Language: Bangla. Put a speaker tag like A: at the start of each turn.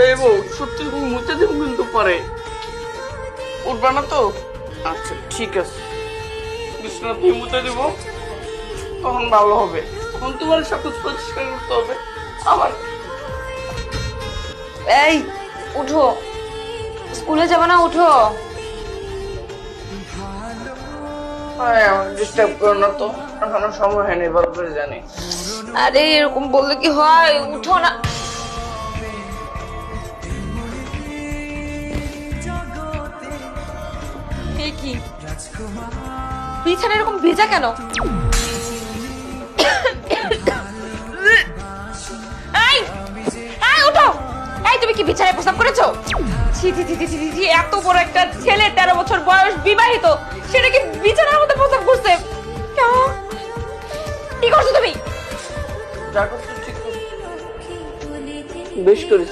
A: এই বউ সত্যি তুমি মুতে দেবো কিন্তু পরে উঠবা না তো? আচ্ছা ঠিক আছে, বিছানা তুমি মুতে দিব, তখন ভালো হবে। তখন তোমার সবকিছু পরিষ্কার করতে হবে আমার।
B: এই উঠো, স্কুলে যাবে না? উঠো।
A: আমার ডিস্টার্ব করো না তো, এখনো সময় হয়নি, ভালো করে জানি।
B: আরে এরকম বললে কি হয়? উঠো না। এ কি বিছানা এরকম ভেজা কেন? এই এই উঠো। এই তুমি কি বিছানায় প্রস্রাব করেছো? ছি ছি ছি ছি ছি ছি, এত বড় একটা ছেলে 13 বছর বয়স, বিবাহিত, সেটা কি বিছানার মধ্যে প্রস্রাব করছে? কি করছো তুমি?
A: যা করছো ঠিক করছো, বেশ করেছি।